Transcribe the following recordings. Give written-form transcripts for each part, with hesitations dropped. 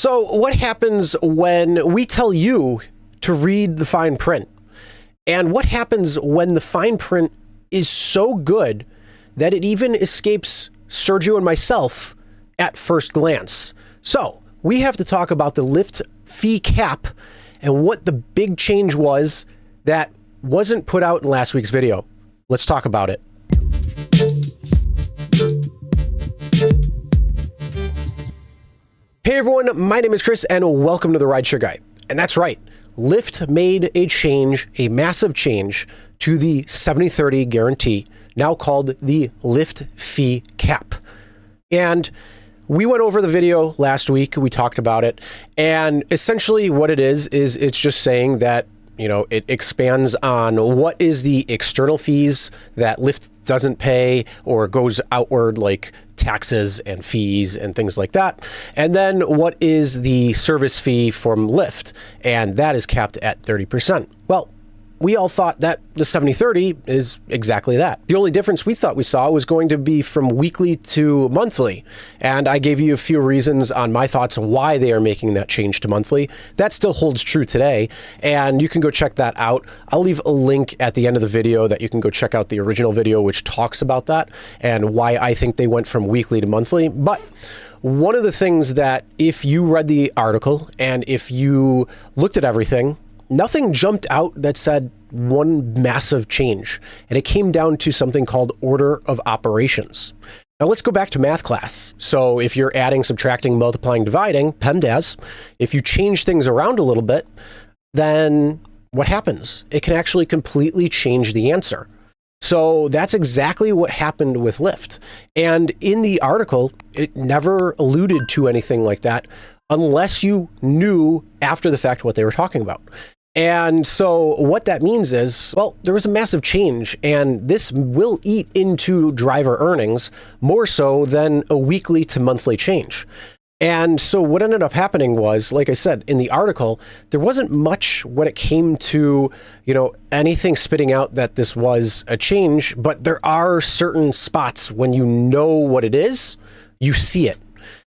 So what happens when we tell you to read the fine print? And what happens when the fine print is so good that it even escapes Sergio and myself at first glance? So we have to talk about the Lyft fee cap and what the big change was that wasn't put out in last week's video. Let's talk about it. Hey everyone, my name is Chris and welcome to the Rideshare Guy. And that's right, Lyft made a change, a massive change to the 70/30 guarantee, now called the Lyft fee cap. And we went over the video last week, we talked about it, and essentially what it is it's just saying that, you know, it expands on what is the external fees that Lyft doesn't pay or goes outward, like taxes and fees and things like that. And then what is the service fee from Lyft? And that is capped at 30%. Well, we all thought that the 70/30 is exactly that. The only difference we thought we saw was going to be from weekly to monthly. And I gave you a few reasons on my thoughts on why they are making that change to monthly. That still holds true today. And you can go check that out. I'll leave a link at the end of the video that you can go check out the original video, which talks about that and why I think they went from weekly to monthly. But one of the things that if you read the article and if you looked at everything, nothing jumped out that said one massive change, and it came down to something called order of operations. Now let's go back to math class. So if you're adding, subtracting, multiplying, dividing, PEMDAS, if you change things around a little bit, then what happens? It can actually completely change the answer. So that's exactly what happened with Lyft. And in the article, it never alluded to anything like that unless you knew after the fact what they were talking about. And so what that means is, well, there was a massive change, and this will eat into driver earnings more so than a weekly to monthly change. And so what ended up happening was, like I said, in the article, there wasn't much when it came to, you know, anything spitting out that this was a change, but there are certain spots when you know what it is, you see it.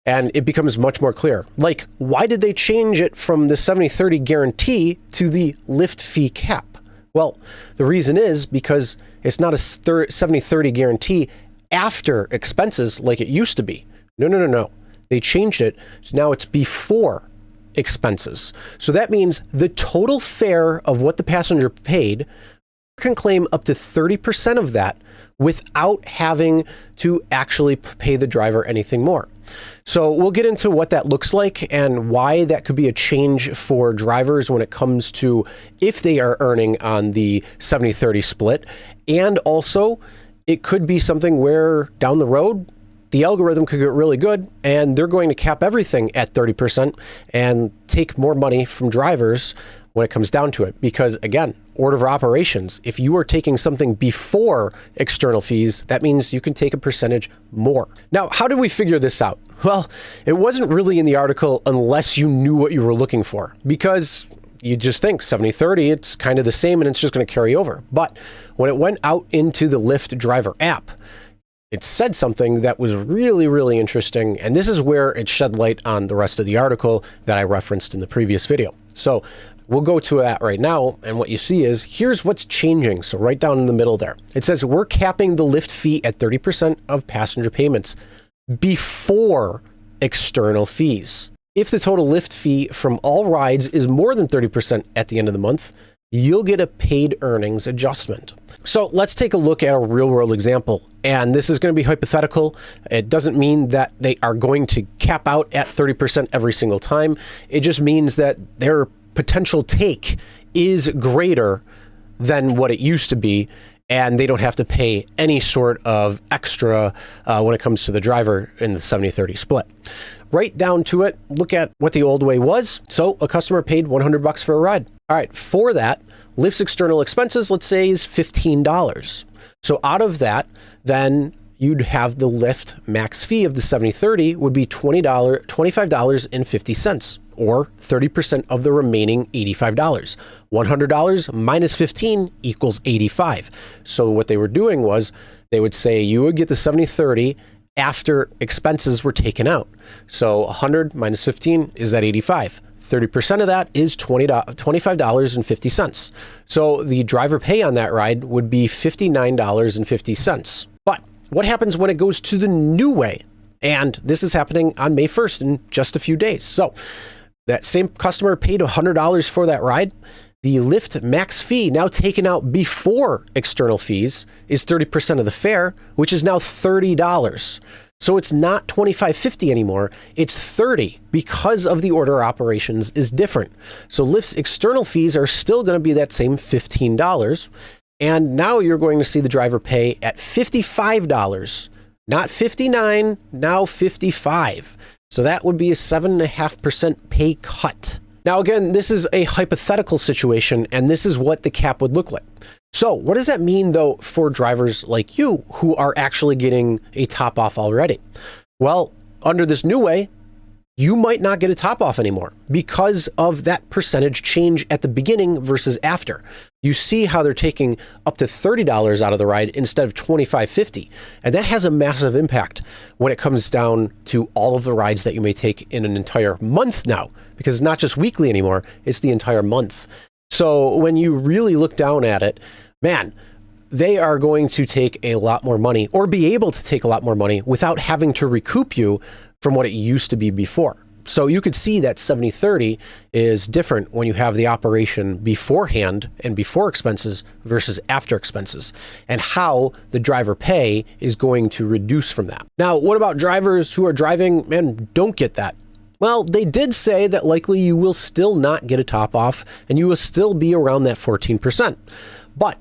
And it becomes much more clear. Like, why did they change it from the 70/30 guarantee to the Lyft fee cap? Well, the reason is because it's not a 70/30 guarantee after expenses like it used to be. No. They changed it. Now it's before expenses. So that means the total fare of what the passenger paid can claim up to 30% of that without having to actually pay the driver anything more. So we'll get into what that looks like and why that could be a change for drivers when it comes to if they are earning on the 70/30 split. And also, it could be something where down the road, the algorithm could get really good and they're going to cap everything at 30% and take more money from drivers when it comes down to it. Because again, order of operations, if you are taking something before external fees, that means you can take a percentage more. Now, how did we figure this out? Well, it wasn't really in the article unless you knew what you were looking for, because you just think 70/30, it's kind of the same and it's just going to carry over. But when it went out into the Lyft driver app, it said something that was really, really interesting. And this is where it shed light on the rest of the article that I referenced in the previous video. So we'll go to that right now. And what you see is, here's what's changing. So right down in the middle there, it says we're capping the Lyft fee at 30% of passenger payments before external fees. If the total Lyft fee from all rides is more than 30% at the end of the month, you'll get a paid earnings adjustment. So let's take a look at a real world example. And this is going to be hypothetical. It doesn't mean that they are going to cap out at 30% every single time. It just means that their potential take is greater than what it used to be, and they don't have to pay any sort of extra when it comes to the driver in the 70/30 split. Right down to it, look at what the old way was. So a customer paid $100 for a ride. All right, for that, Lyft's external expenses, let's say, is $15. So out of that, then you'd have the Lyft max fee of the 70/30 would be $25.50, or 30% of the remaining $85. $100 minus 15 equals 85. So what they were doing was they would say you would get the 70/30 after expenses were taken out. So 100 minus 15 is that 85. 30% of that is $25.50. So the driver pay on that ride would be $59.50. But what happens when it goes to the new way? And this is happening on May 1st in just a few days. So that same customer paid $100 for that ride. The Lyft max fee, now taken out before external fees, is 30% of the fare, which is now $30. So it's not $25.50 anymore, it's $30 because of the order operations is different. So Lyft's external fees are still going to be that same $15. And now you're going to see the driver pay at $55, not $59, now $55. So that would be a 7.5% pay cut. Now, again, this is a hypothetical situation, and this is what the cap would look like. So what does that mean, though, for drivers like you who are actually getting a top off already? Well, under this new way, you might not get a top off anymore because of that percentage change at the beginning versus after. You see how they're taking up to $30 out of the ride instead of $25.50. And that has a massive impact when it comes down to all of the rides that you may take in an entire month now, because it's not just weekly anymore, it's the entire month. So when you really look down at it, man, they are going to take a lot more money or be able to take a lot more money without having to recoup you from what it used to be before. So you could see that 70/30 is different when you have the operation beforehand and before expenses versus after expenses, and how the driver pay is going to reduce from that. Now, what about drivers who are driving and don't get that? Well, they did say that likely you will still not get a top off and you will still be around that 14%. But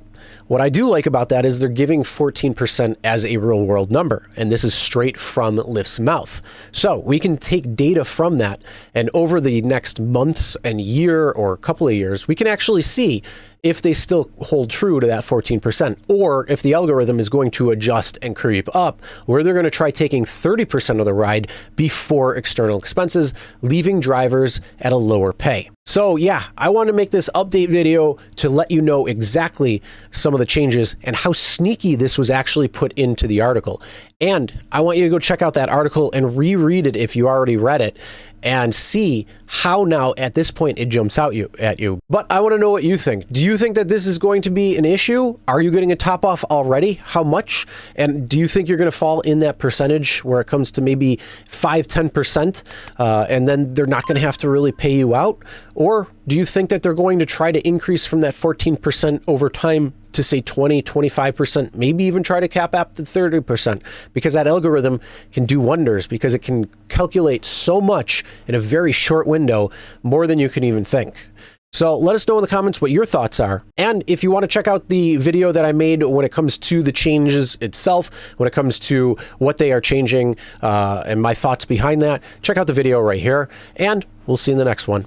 what I do like about that is they're giving 14% as a real world number, and this is straight from Lyft's mouth. So we can take data from that, and over the next months and year or a couple of years, we can actually see if they still hold true to that 14%, or if the algorithm is going to adjust and creep up, where they're going to try taking 30% of the ride before external expenses, leaving drivers at a lower pay. So yeah, I want to make this update video to let you know exactly some of the changes and how sneaky this was actually put into the article. And I want you to go check out that article and reread it if you already read it and see how now at this point it jumps out at you. But I want to know what you think. Do you think that this is going to be an issue? Are you getting a top off already? How much? And do you think you're going to fall in that percentage where it comes to maybe 5-10% and then they're not going to have to really pay you out? Or do you think that they're going to try to increase from that 14% over time to say 20-25%, maybe even try to cap up to 30%, because that algorithm can do wonders, because it can calculate so much in a very short window, more than you can even think. So let us know in the comments what your thoughts are. And if you want to check out the video that I made when it comes to the changes itself, when it comes to what they are changing and my thoughts behind that, check out the video right here, and we'll see you in the next one.